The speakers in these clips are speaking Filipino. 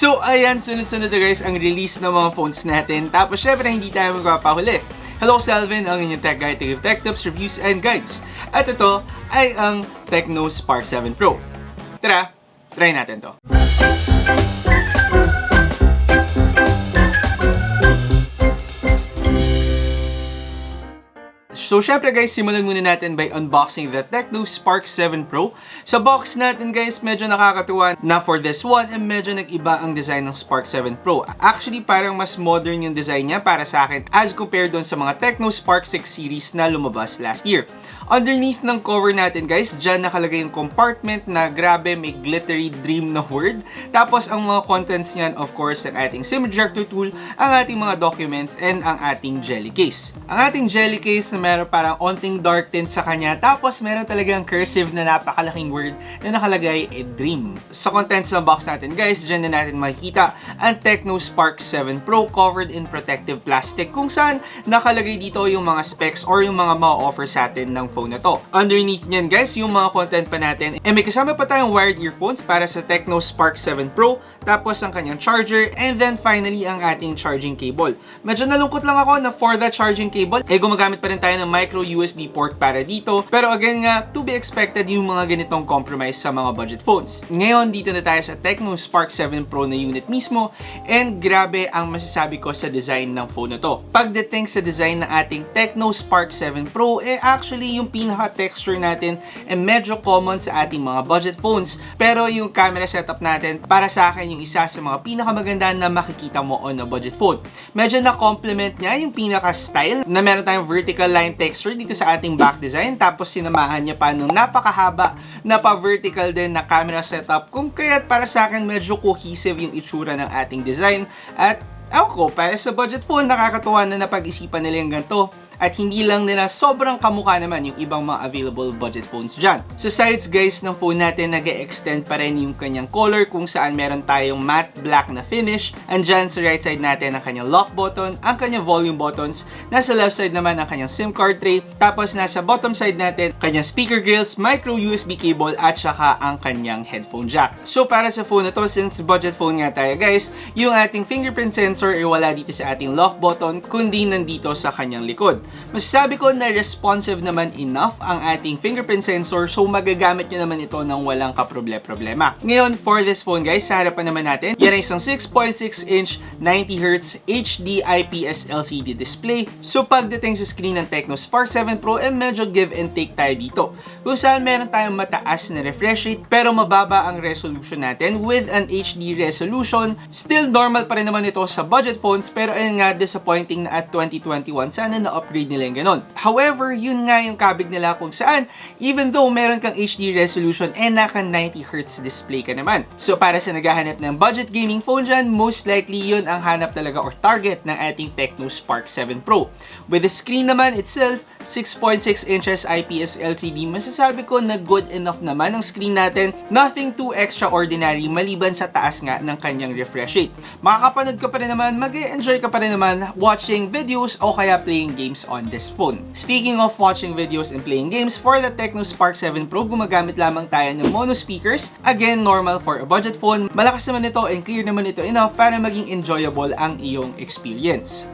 So ayan, sunod-sunod na guys ang release ng mga phones natin. Tapos syempre hindi tayo magpapahuli. Hello, Salvin, ang inyong tech guide to give tech tips, reviews, and guides. At ito ay ang Tecno Spark 7 Pro. Tara, try natin to. So syempre guys, simulan muna natin by unboxing the Tecno Spark 7 Pro. Sa box natin guys, medyo nakakatuwa na for this one, medyo nag-iba ang design ng Spark 7 Pro. Actually, parang mas modern yung design niya para sa akin as compared doon sa mga Tecno Spark 6 series na lumabas last year. Underneath ng cover natin guys, dyan nakalagay yung compartment na grabe may glittery dream na word. Tapos ang mga contents niyan, of course, ang ating SIM ejector tool, ang ating mga documents, and ang ating jelly case. Ang ating jelly case na meron parang onting dark tint sa kanya, tapos meron talagang cursive na napakalaking word na nakalagay dream. Sa contents ng box natin guys, dyan na natin makikita ang Tecno Spark 7 Pro covered in protective plastic, kung saan nakalagay dito yung mga specs or yung mga ma-offer sa atin ng phone na to. Underneath nyan guys, yung mga content pa natin, may kasama pa tayong wired earphones para sa Tecno Spark 7 Pro, tapos ang kanyang charger, and then finally ang ating charging cable. Medyo nalungkot lang ako na for the charging cable, gumagamit pa rin tayo ng micro USB port para dito. Pero again nga, to be expected yung mga ganitong compromise sa mga budget phones. Ngayon, dito na tayo sa Tecno Spark 7 Pro na unit mismo, and grabe ang masasabi ko sa design ng phone na to. Pagdating sa design ng ating Tecno Spark 7 Pro, actually yung pinaka-texture natin medyo common sa ating mga budget phones. Pero yung camera setup natin, para sa akin yung isa sa mga pinakamaganda na makikita mo on a budget phone. Medyo na-complement niya yung pinaka-style na meron tayong vertical line texture dito sa ating back design, tapos sinamahan niya pa ng napakahaba na pa-vertical din na camera setup, kung kaya't para sa akin medyo cohesive yung itsura ng ating design. At ako, para sa budget phone, nakakatuwa na napag-isipan nila yung ganito. At hindi lang nila sobrang kamukha naman yung ibang mga available budget phones dyan. Sa sides guys ng phone natin, nag-extend pa rin yung kanyang color, kung saan meron tayong matte black na finish. Andyan sa right side natin ang kanyang lock button, ang kanyang volume buttons. Nasa left side naman ang kanyang SIM card tray. Tapos nasa bottom side natin, kanyang speaker grills, micro USB cable, at saka ang kanyang headphone jack. So para sa phone na to, since budget phone nga tayo guys, yung ating fingerprint sensor ay wala dito sa ating lock button, kundi nandito sa kanyang likod. Masasabi ko na responsive naman enough ang ating fingerprint sensor, so magagamit nyo naman ito ng walang kaproblema. Ngayon, for this phone guys, sa harapan naman natin, yan ay isang 6.6 inch 90Hz HD IPS LCD display. So pagdating sa screen ng Tecno Spark 7 Pro, medyo give and take tayo dito, kung saan meron tayong mataas na refresh rate pero mababa ang resolution natin with an HD resolution. Still normal pa rin naman ito sa budget phones, pero ayun nga, disappointing na at 2021 sana na-upgrade nila yung ganun. However, yun nga yung kabig nila, kung saan even though meron kang HD resolution naka 90Hz display ka naman. So para sa naghahanap ng budget gaming phone dyan, most likely yun ang hanap talaga or target ng ating Tecno Spark 7 Pro. With the screen naman itself, 6.6 inches IPS LCD, masasabi ko na good enough naman ang screen natin. Nothing too extraordinary maliban sa taas nga ng kanyang refresh rate. Makakapanood ka pa rin naman, mag-enjoy ka pa rin naman watching videos o kaya playing games on this phone. Speaking of watching videos and playing games, for the Tecno Spark 7 Pro, gumagamit lamang tayo ng mono speakers. Again, normal for a budget phone. Malakas naman ito and clear naman ito enough para maging enjoyable ang iyong experience.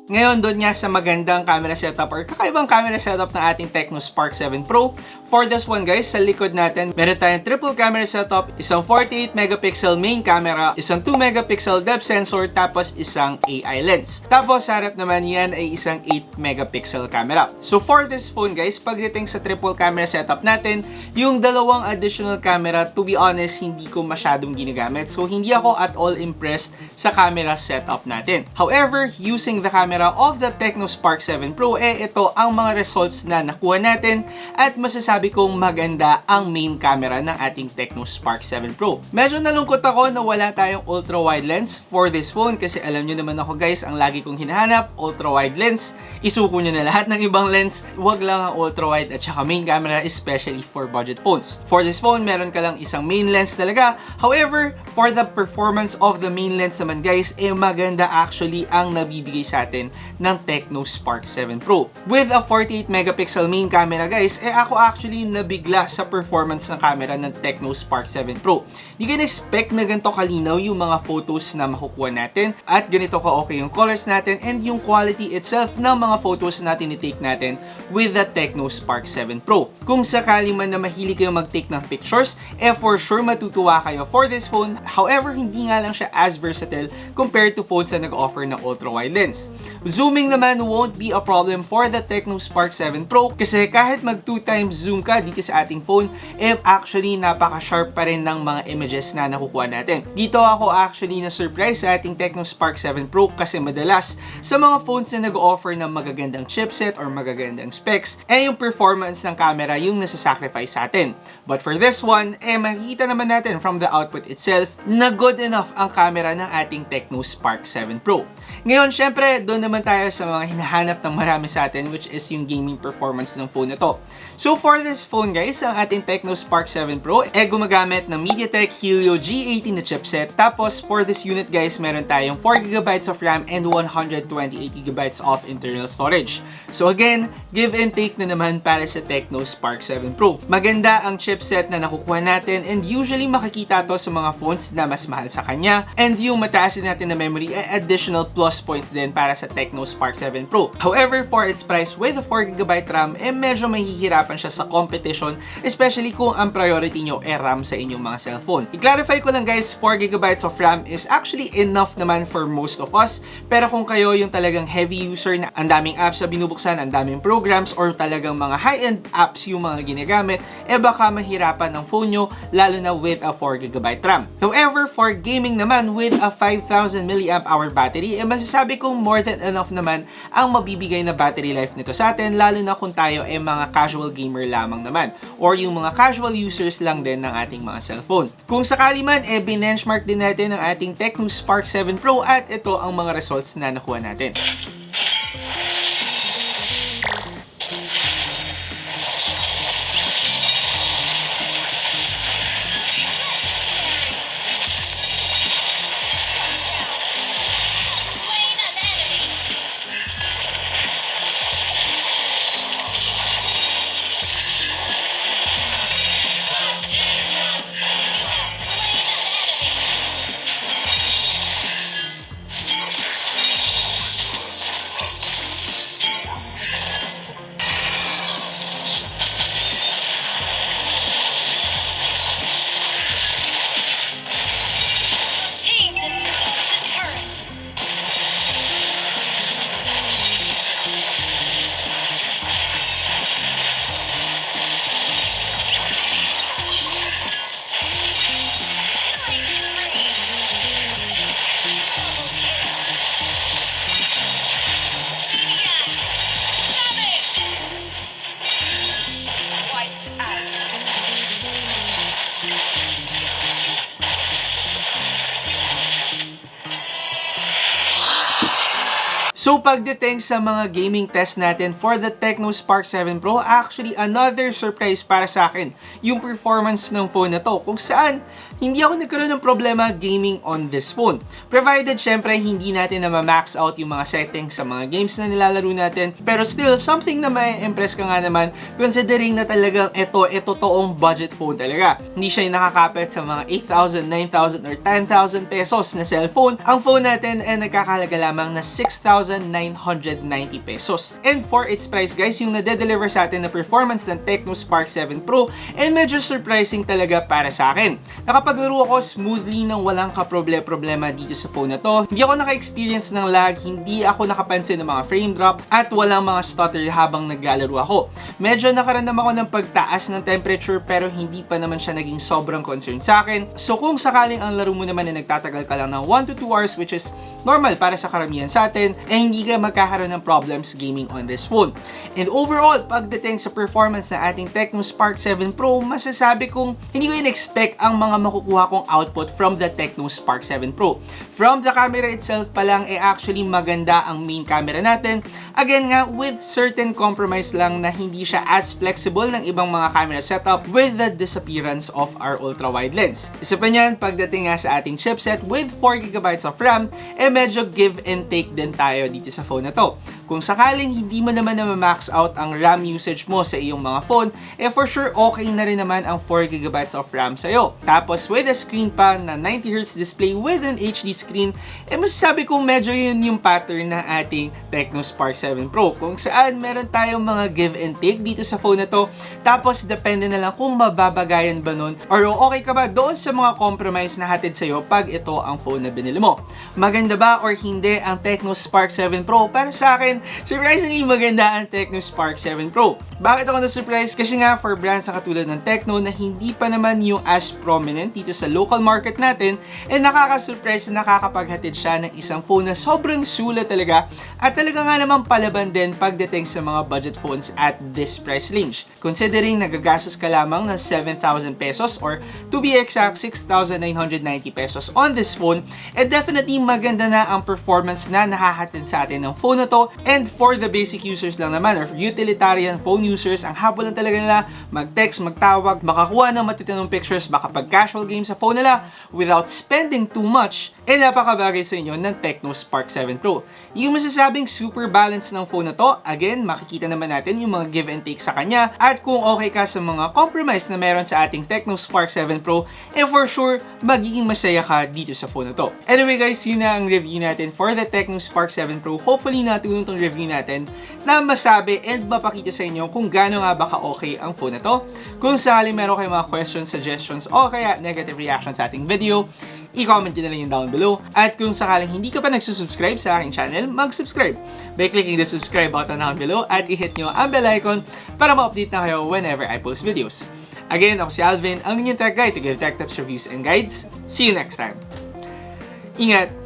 Ngayon, doon nga sa magandang camera setup or kakaibang camera setup ng ating Tecno Spark 7 Pro. For this one guys, sa likod natin, meron tayong triple camera setup, isang 48 megapixel main camera, isang 2 megapixel depth sensor, tapos isang AI lens. Tapos sa harap naman yan ay isang 8 megapixel camera. So for this phone guys, pagdating sa triple camera setup natin, yung dalawang additional camera, to be honest, hindi ko masyadong ginagamit. So hindi ako at all impressed sa camera setup natin. However, using the camera of the Tecno Spark 7 Pro, ito ang mga results na nakuha natin at masasabi kong maganda ang main camera ng ating Tecno Spark 7 Pro. Medyo nalungkot ako na wala tayong ultra wide lens for this phone kasi alam nyo naman ako guys, ang lagi kong hinahanap, ultra wide lens. Isuko nyo na lahat ng ibang lens, wag lang ang ultra wide at saka main camera, especially for budget phones. For this phone, meron ka lang isang main lens talaga. However, for the performance of the main lens naman guys, maganda actually ang nabibigay sa atin natin ng Tecno Spark 7 Pro. With a 48 megapixel main camera guys, ako actually nabigla sa performance ng camera ng Tecno Spark 7 Pro. Di ko expect na ganito kalinaw yung mga photos na makukuha natin at ganito ka okay yung colors natin and yung quality itself ng mga photos natin i-take natin with the Tecno Spark 7 Pro. Kung sakali man na mahilig kayo mag-take ng pictures, for sure matutuwa kayo for this phone. However, hindi nga lang siya as versatile compared to phones na nag-offer ng ultra-wide lens. Zooming naman won't be a problem for the Tecno Spark 7 Pro kasi kahit mag 2 times zoom ka dito sa ating phone, actually napaka-sharp pa rin ng mga images na nakukuha natin. Dito ako actually na-surprise sa ating Tecno Spark 7 Pro kasi madalas sa mga phones na nag-offer ng magagandang chipset or magagandang specs, yung performance ng camera yung nasa-sacrifice sa atin. But for this one, makikita naman natin from the output itself na good enough ang camera ng ating Tecno Spark 7 Pro. Ngayon, syempre, doon naman tayo sa mga hinahanap ng marami sa atin which is yung gaming performance ng phone na to. So for this phone guys, ang ating Tecno Spark 7 Pro gumagamit ng MediaTek Helio G80 na chipset. Tapos for this unit guys, meron tayong 4GB of RAM and 128GB of internal storage. So again, give and take na naman para sa Tecno Spark 7 Pro. Maganda ang chipset na nakukuha natin and usually makikita to sa mga phones na mas mahal sa kanya. And yung mataas din natin na memory ay additional plus points din para sa Tecno Spark 7 Pro. However, for its price with a 4GB RAM, medyo mahihirapan siya sa competition, especially kung ang priority nyo RAM sa inyong mga cellphone. I-clarify ko lang guys, 4GB of RAM is actually enough naman for most of us. Pero kung kayo yung talagang heavy user na ang daming apps na binubuksan, ang daming programs, or talagang mga high-end apps yung mga ginagamit, baka mahirapan ng phone nyo, lalo na with a 4GB RAM. However, for gaming naman with a 5,000 mAh battery, masasabi kong more than enough naman ang mabibigay na battery life nito sa atin, lalo na kung tayo mga casual gamer lamang naman, or yung mga casual users lang din ng ating mga cellphone. Kung sakali man, binenchmark din natin ang ating Tecno Spark 7 Pro at ito ang mga results na nakuha natin. So pagdating sa mga gaming test natin for the Tecno Spark 7 Pro, actually another surprise para sa akin yung performance ng phone na to, kung saan hindi ako nagkaroon ng problema gaming on this phone. Provided syempre hindi natin na ma-max out yung mga settings sa mga games na nilalaro natin, pero still something na mai-impress ka nga naman considering na talagang ito totoong budget phone talaga. Hindi siya yung nakakapit sa mga 8,000, 9,000 or 10,000 pesos na cellphone. Ang phone natin ay nagkakalaga lamang na 6,990 pesos. And for its price guys, yung nade-deliver sa atin na performance ng Tecno Spark 7 Pro ay medyo surprising talaga para sa akin. Nakapaglaro ako smoothly nang walang kaproblema dito sa phone na to. Hindi ako naka-experience ng lag, hindi ako nakapansin ng mga frame drop, at walang mga stutter habang naglalaro ako. Medyo nakaramdam ako ng pagtaas ng temperature pero hindi pa naman siya naging sobrang concern sa akin. So kung sakaling ang laro mo naman ay nagtatagal ka lang ng 1 to 2 hours, which is normal para sa karamihan sa atin, hindi ka magkakaroon ng problems gaming on this phone. And overall, pagdating sa performance ng ating Tecno Spark 7 Pro, masasabi kong hindi ko in-expect ang mga makukuha kong output from the Tecno Spark 7 Pro. From the camera itself pa lang, actually maganda ang main camera natin. Again nga, with certain compromise lang na hindi siya as flexible ng ibang mga camera setup with the disappearance of our ultra-wide lens. Isa pa niyan, pagdating nga sa ating chipset with 4GB of RAM, medyo give and take din tayo dito sa phone na to. Kung sakaling hindi mo naman na max out ang RAM usage mo sa iyong mga phone, for sure okay na rin naman ang 4GB of RAM sa'yo. Tapos with a screen pa na 90Hz display with an HD screen, masasabi kong medyo yun yung pattern na ating Tecno Spark 7 Pro. Kung saan meron tayong mga give and take dito sa phone na to, tapos depende na lang kung mababagayan ba nun or okay ka ba doon sa mga compromise na hatid sa'yo pag ito ang phone na binili mo. Maganda ba or hindi ang Tecno Spark 7 Pro? Para sa akin, surprisingly maganda ang Tecno Spark 7 Pro. Bakit ako na-surprise? Kasi nga for brands na katulad ng Tecno na hindi pa naman yung as prominent dito sa local market natin, nakaka-surprise na nakakapaghatid siya ng isang phone na sobrang sulit talaga at talaga nga naman palaban din pagdating sa mga budget phones at this price range. Considering nagagastos ka lamang ng 7,000 pesos or to be exact 6,990 pesos on this phone, definitely maganda na ang performance na nakahatid sa atin ng phone na to. And for the basic users lang naman or utilitarian phone users, ang habol lang talaga nila mag-text, magtawag, makakuha ng matitinong pictures, makapag-casual game sa phone nila without spending too much, napakabagay sa inyo ng Tecno Spark 7 Pro. Yung masasabing super balance ng phone na to, again, makikita naman natin yung mga give and take sa kanya at kung okay ka sa mga compromise na meron sa ating Tecno Spark 7 Pro, for sure, magiging masaya ka dito sa phone na to. Anyway guys, yun na ang review natin for the Tecno Spark 7 Pro. Hopefully natulong tong review natin na masabi and mapakita sa inyo kung gaano nga ba ka-okay ang phone na to. Kung sakali meron kayong mga questions, suggestions o kaya negative reactions sa ating video, i-comment nyo na lang yung down below. At kung sakaling hindi ka pa nagsusubscribe sa aking channel, mag-subscribe by clicking the subscribe button down below at i-hit nyo ang bell icon para ma-update na kayo whenever I post videos. Again, ako si Alvin, ang inyong tech guide to give tech tips, reviews, and guides. See you next time. Ingat!